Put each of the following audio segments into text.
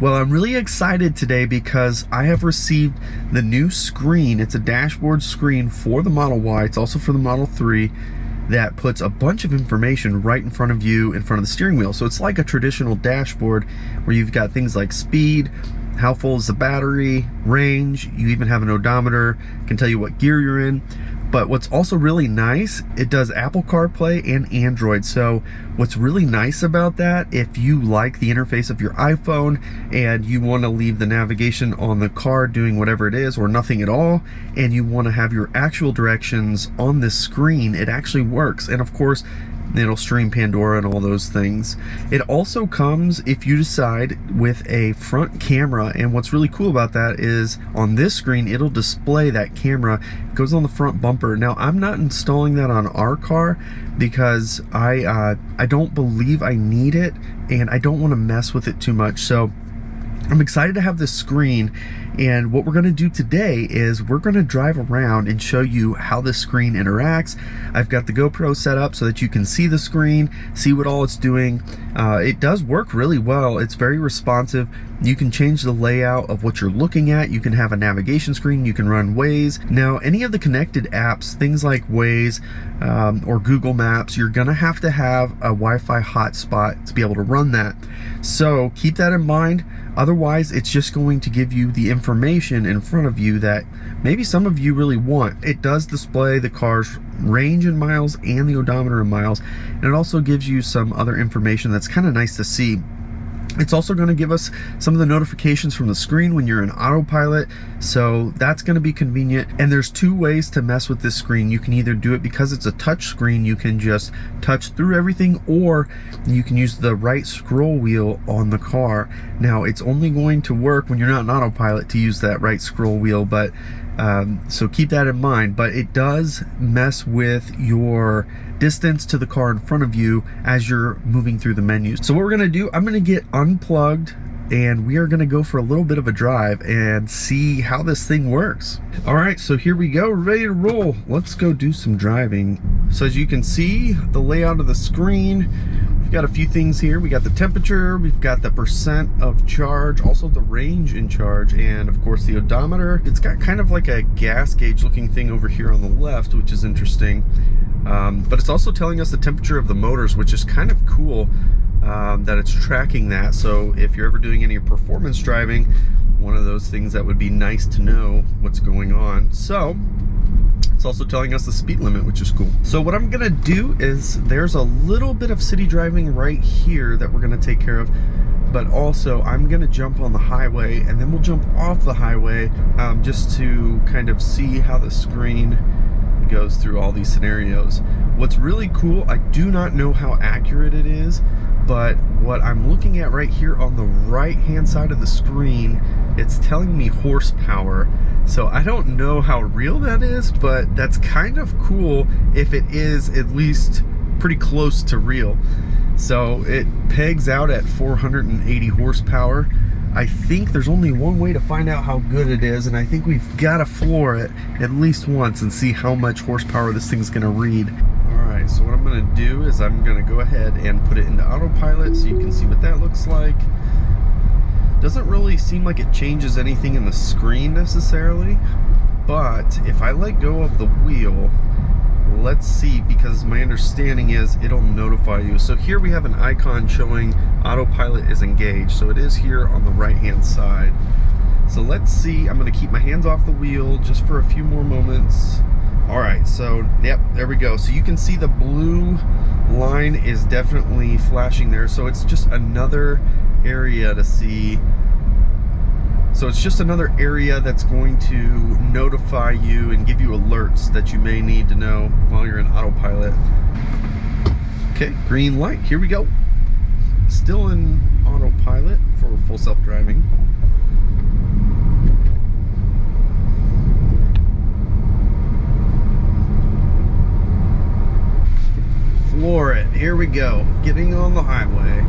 Well, I'm really excited today because I have received the new screen. It's a dashboard screen for the Model Y. It's also for the Model 3 that puts a bunch of information right in front of you, in front of the steering wheel. So it's like a traditional dashboard where you've got things like speed, how full is the battery, range, you even have an odometer, can tell you what gear you're in. But what's also really nice, it does Apple CarPlay and Android. So what's really nice about that, if you like the interface of your iPhone and you want to leave the navigation on the car doing whatever it is or nothing at all, and you want to have your actual directions on this screen, it actually works. And of course, it'll stream Pandora and all those things. It also comes, if you decide, with a front camera, and what's really cool about that is on this screen it'll display that camera. It goes on the front bumper. Now I'm not installing that on our car because I don't believe I need it, and I don't want to mess with it too much. So I'm excited to have this screen, and what we're going to do today is we're going to drive around and show you how this screen interacts. I've got the GoPro set up so that you can see the screen, see what all it's doing. It does work really well. It's very responsive. You can change the layout of what you're looking at. You can have a navigation screen. You can run Waze. Now, any of the connected apps, things like Waze or Google Maps, you're going to have a Wi-Fi hotspot to be able to run that. So keep that in mind. Otherwise, it's just going to give you the information in front of you that maybe some of you really want. It does display the car's range in miles and the odometer in miles, and it also gives you some other information that's kind of nice to see. It's also going to give us some of the notifications from the screen when you're in autopilot, so that's going to be convenient. And there's two ways to mess with this screen. You can either do it because it's a touch screen, you can just touch through everything, or you can use the right scroll wheel on the car. Now, it's only going to work when you're not in autopilot to use that right scroll wheel, but so keep that in mind. But it does mess with your distance to the car in front of you as you're moving through the menus. So what we're gonna do, I'm gonna get unplugged and we are gonna go for a little bit of a drive and see how this thing works. All right, so here we go, ready to roll. Let's go do some driving. So as you can see, the layout of the screen, we've got a few things here. We got the temperature, we've got the percent of charge, also the range in charge, and of course the odometer. It's got kind of like a gas gauge looking thing over here on the left, which is interesting. But it's also telling us the temperature of the motors, which is kind of cool that it's tracking that. So if you're ever doing any performance driving, one of those things that would be nice to know what's going on. So it's also telling us the speed limit, which is cool. So what I'm gonna do is, there's a little bit of city driving right here that we're gonna take care of, but also I'm gonna jump on the highway and then we'll jump off the highway just to kind of see how the screen goes through all these scenarios. What's really cool, I do not know how accurate it is, but what I'm looking at right here on the right hand side of the screen, it's telling me horsepower. So I don't know how real that is, but that's kind of cool if it is at least pretty close to real. So it pegs out at 480 horsepower. I think there's only one way to find out how good it is, and I think we've got to floor it at least once and see how much horsepower this thing's going to read. Alright, so what I'm going to do is I'm going to go ahead and put it into autopilot so you can see what that looks like. Doesn't really seem like it changes anything in the screen necessarily, but if I let go of the wheel, let's see, because my understanding is it'll notify you. So here we have an icon showing Autopilot is engaged. So it is here on the right hand side. So let's see, I'm gonna keep my hands off the wheel just for a few more moments. All right, so yep, there we go. So you can see the blue line is definitely flashing there. So it's just another area to see. So it's just another area that's going to notify you and give you alerts that you may need to know while you're in autopilot. Okay, green light, here we go. Still in autopilot for full self-driving. Floor it, here we go. Getting on the highway.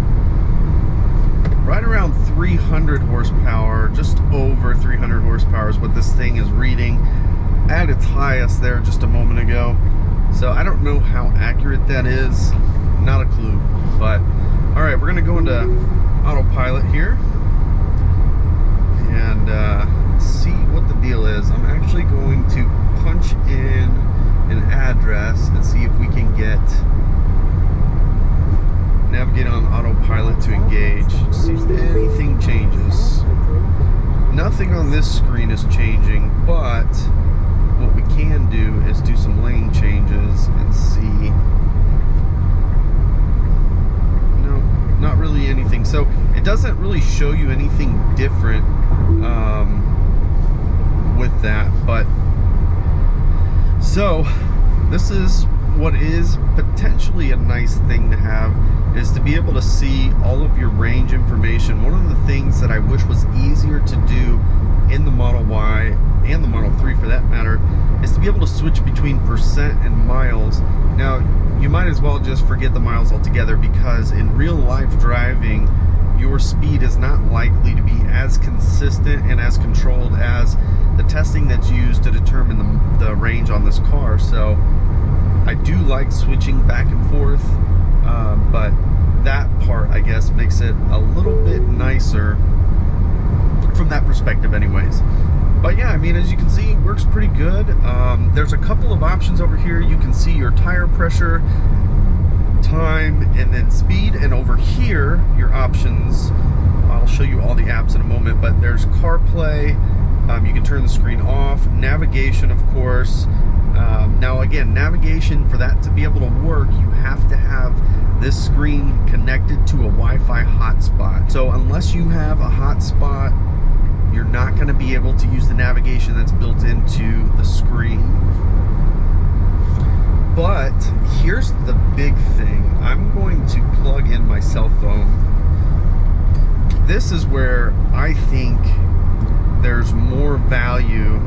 Right around 300 horsepower, just over 300 horsepower is what this thing is reading at its highest there just a moment ago. So I don't know how accurate that is, not a clue. But all right, we're gonna go into autopilot here. nothing on this screen is changing, but what we can do is do some lane changes and see. No, not really anything. So it doesn't really show you anything different with that, but so this is what is potentially a nice thing to have, is to be able to see all of your range information. One of the things that I wish was easier to do in the Model Y and the Model 3 for that matter is to be able to switch between percent and miles. Now, you might as well just forget the miles altogether, because in real life driving, your speed is not likely to be as consistent and as controlled as the testing that's used to determine the range on this car. So I do like switching back and forth, but that part, I guess, makes it a little bit nicer from that perspective anyways. But yeah, I mean, as you can see, it works pretty good. There's a couple of options over here. You can see your tire pressure, time, and then speed. And over here, your options, I'll show you all the apps in a moment, but there's CarPlay. You can turn the screen off. Navigation, of course. Now again, navigation, for that to be able to work, you have to have this screen connected to a Wi-Fi hotspot. So unless you have a hotspot, you're not going to be able to use the navigation that's built into the screen. But here's the big thing. I'm going to plug in my cell phone. This is where I think there's more value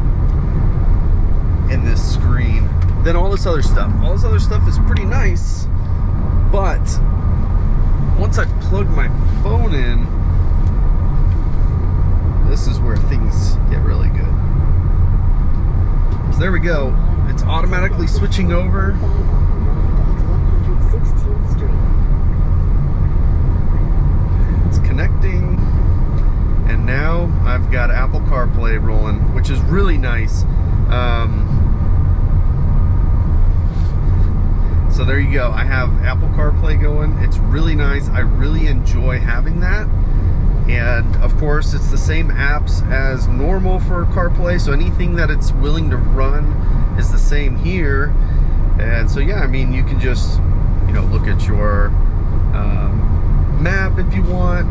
in this screen than all this other stuff. All this other stuff is pretty nice, but once I plug my phone in, this is where things get really good. So there we go. It's automatically switching over. It's connecting. And now I've got Apple CarPlay rolling, which is really nice. So there you go. I have Apple CarPlay going. It's really nice. I really enjoy having that. And of course, it's the same apps as normal for CarPlay, so anything that it's willing to run is the same here. And so yeah, I mean, you can just, you know, look at your map if you want.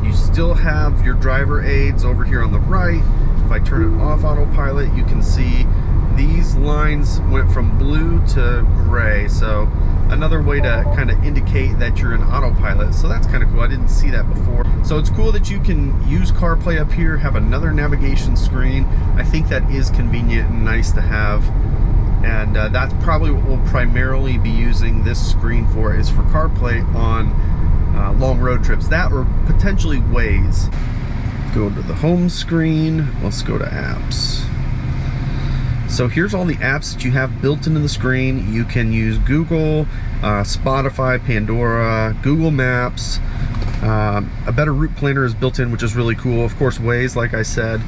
You still have your driver aids over here on the right. If I turn it off autopilot, you can see these lines went from blue to gray. So another way to kind of indicate that you're in autopilot. So that's kind of cool. I didn't see that before. So it's cool that you can use CarPlay up here, have another navigation screen. I think that is convenient and nice to have. And that's probably what we'll primarily be using this screen for, is for CarPlay on long road trips. That or potentially Waze. Go to the home screen. Let's go to apps. So here's all the apps that you have built into the screen. You can use Google, Spotify, Pandora, Google Maps. A better route planner is built in, which is really cool. Of course, Waze, like I said.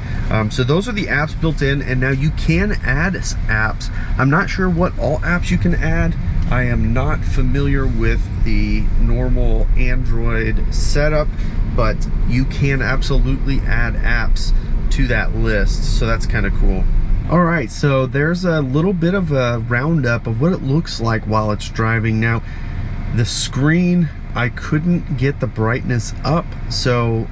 So those are the apps built in, and now you can add apps. I'm not sure what all apps you can add. I am not familiar with the normal Android setup, but you can absolutely add apps to that list. So that's kind of cool. All right, so there's a little bit of a roundup of what it looks like while it's driving. Now, the screen, I couldn't get the brightness up, so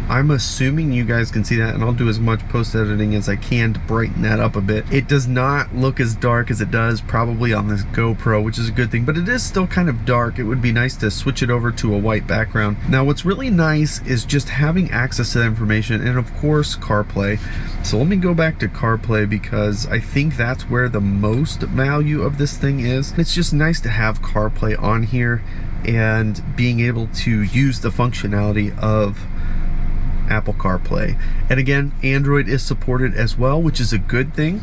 I'm assuming you guys can see that, and I'll do as much post-editing as I can to brighten that up a bit. It does not look as dark as it does probably on this GoPro, which is a good thing, but it is still kind of dark. It would be nice to switch it over to a white background. Now, what's really nice is just having access to that information, and of course, CarPlay. So let me go back to CarPlay, because I think that's where the most value of this thing is. It's just nice to have CarPlay on here and being able to use the functionality of Apple CarPlay. And again, Android is supported as well, which is a good thing.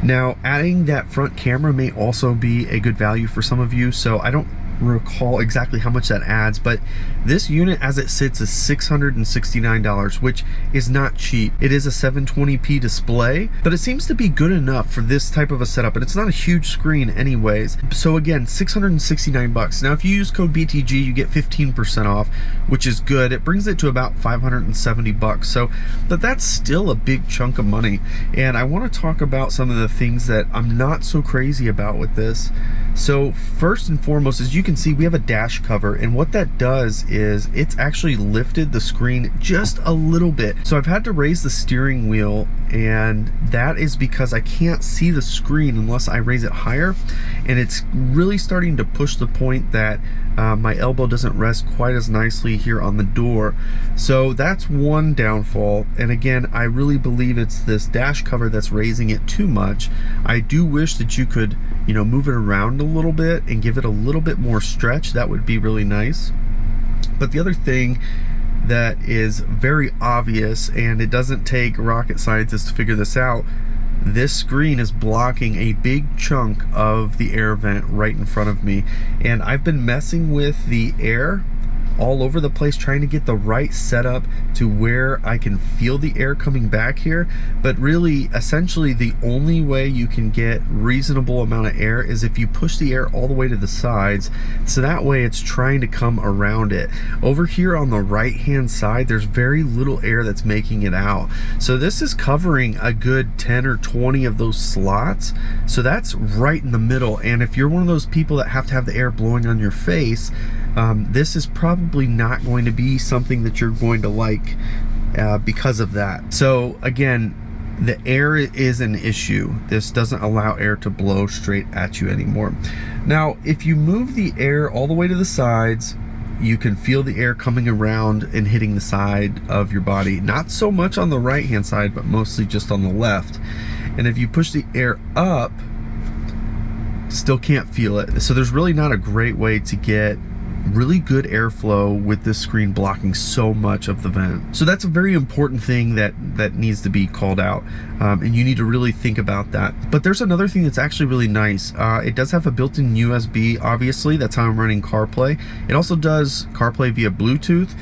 Now, adding that front camera may also be a good value for some of you, so I don't recall exactly how much that adds, but this unit as it sits is $669, which is not cheap. It is a 720p display, but it seems to be good enough for this type of a setup, and it's not a huge screen anyways. So again, 669 bucks. Now if you use code BTG, you get 15% off, which is good. It brings it to about 570 bucks. So, but that's still a big chunk of money. And I want to talk about some of the things that I'm not so crazy about with this. So first and foremost, as you can see, we have a dash cover, and what that does is it's actually lifted the screen just a little bit. So I've had to raise the steering wheel, and that is because I can't see the screen unless I raise it higher, and it's really starting to push the point that my elbow doesn't rest quite as nicely here on the door. So that's one downfall, and again, I really believe it's this dash cover that's raising it too much. I do wish that you could, you know, move it around a little bit and give it a little bit more stretch. That would be really nice. But the other thing that is very obvious, and it doesn't take rocket scientists to figure this out, this screen is blocking a big chunk of the air vent right in front of me. And I've been messing with the air all over the place, trying to get the right setup to where I can feel the air coming back here. But really, essentially, the only way you can get reasonable amount of air is if you push the air all the way to the sides, so that way it's trying to come around it. Over here on the right hand side, there's very little air that's making it out. So this is covering a good 10 or 20 of those slots. So that's right in the middle. And if you're one of those people that have to have the air blowing on your face, this is probably not going to be something that you're going to like because of that. So again, the air is an issue. This doesn't allow air to blow straight at you anymore. Now, if you move the air all the way to the sides, you can feel the air coming around and hitting the side of your body. Not so much on the right hand side, but mostly just on the left. And if you push the air up, still can't feel it. So there's really not a great way to get really good airflow with this screen blocking so much of the vent. So that's a very important thing that needs to be called out, and you need to really think about that. But there's another thing that's actually really nice. It does have a built-in USB, obviously. That's how I'm running CarPlay. It also does CarPlay via Bluetooth,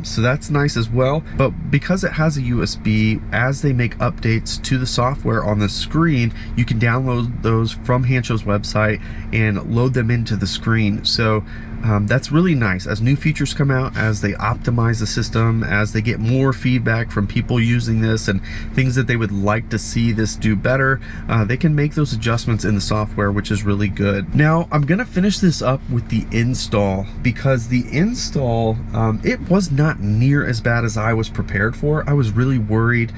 so that's nice as well. But because it has a USB, as they make updates to the software on the screen, you can download those from Hanshow's website and load them into the screen. So that's really nice. As new features come out, as they optimize the system, as they get more feedback from people using this and things that they would like to see this do better, they can make those adjustments in the software, which is really good. Now, I'm gonna finish this up with the install, because the install, it was not near as bad as I was prepared for. I was really worried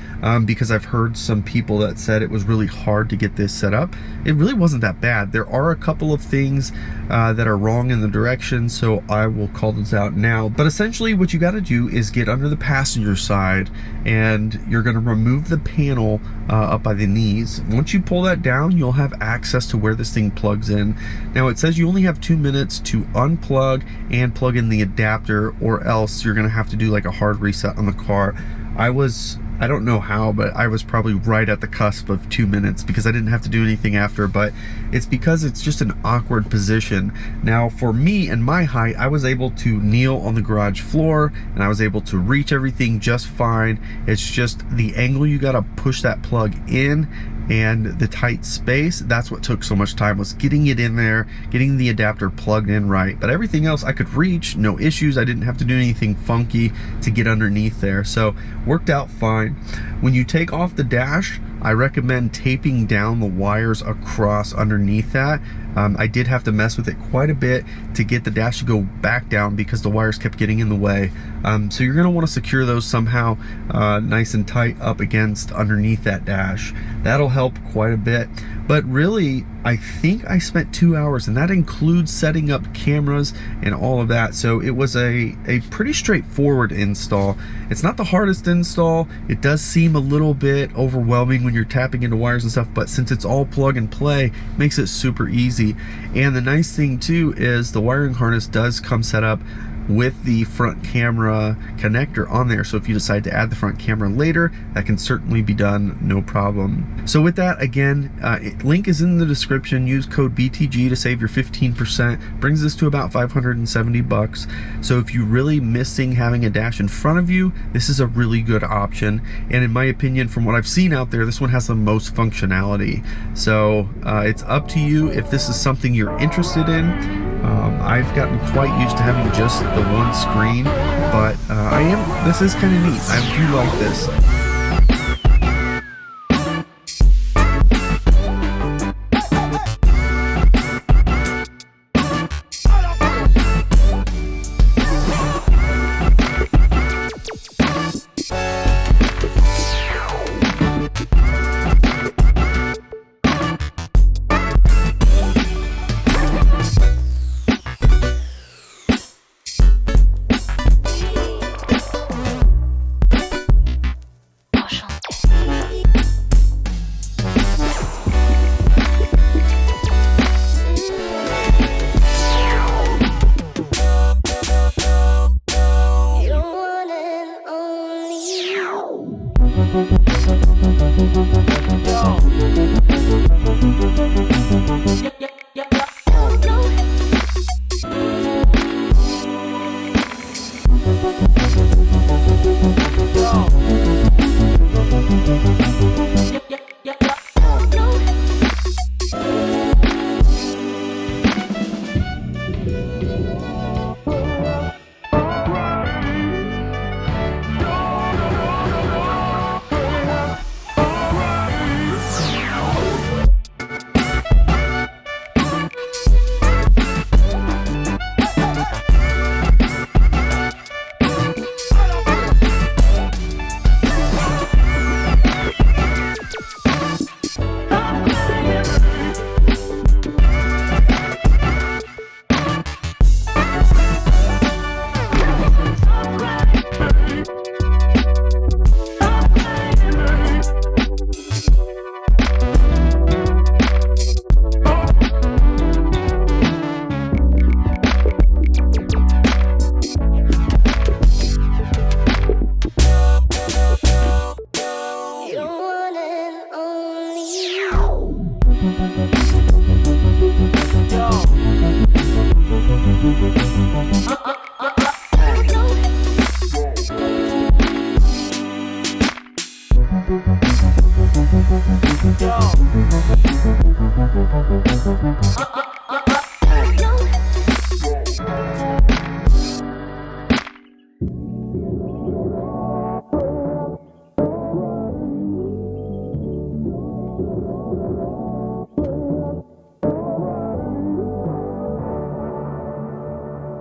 because I've heard some people that said it was really hard to get this set up. It really wasn't that bad. There are a couple of things that are wrong in the direction, so I will call those out now. But essentially what you got to do is get under the passenger side, and you're going to remove the panel up by the knees. Once you pull that down, you'll have access to where this thing plugs in. Now it says you only have 2 minutes to unplug and plug in the adapter, or else you're going to have to do like a hard reset on the car. I don't know how, but I was probably right at the cusp of 2 minutes because I didn't have to do anything after, but it's because it's just an awkward position. Now, for me and my height, I was able to kneel on the garage floor and I was able to reach everything just fine. It's just the angle you gotta push that plug in and the tight space. That's what took so much time, was getting it in there, getting the adapter plugged in right. But everything else I could reach, no issues. I didn't have to do anything funky to get underneath there, so worked out fine. When you take off the dash, I recommend taping down the wires across underneath that. I did have to mess with it quite a bit to get the dash to go back down because the wires kept getting in the way. So you're gonna wanna secure those somehow nice and tight up against underneath that dash. That'll help quite a bit. But really, I think I spent 2 hours, and that includes setting up cameras and all of that. So it was a pretty straightforward install. It's not the hardest install. It does seem a little bit overwhelming when you're tapping into wires and stuff, but since it's all plug and play, it makes it super easy. And the nice thing too is the wiring harness does come set up with the front camera connector on there. So if you decide to add the front camera later, that can certainly be done, no problem. So with that, again, link is in the description. Use code BTG to save your 15%. Brings this to about 570 bucks. So if you're really missing having a dash in front of you, this is a really good option. And in my opinion, from what I've seen out there, this one has the most functionality. So it's up to you if this is something you're interested in. I've gotten quite used to having just the one screen, but this is kind of neat. I do like this.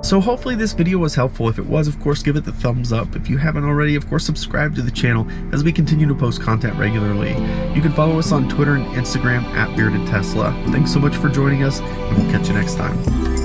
So hopefully this video was helpful. If it was, of course, give it the thumbs up. If you haven't already, of course, subscribe to the channel as we continue to post content regularly. You can follow us on Twitter and Instagram @BeardedTesla. Thanks so much for joining us, and we'll catch you next time.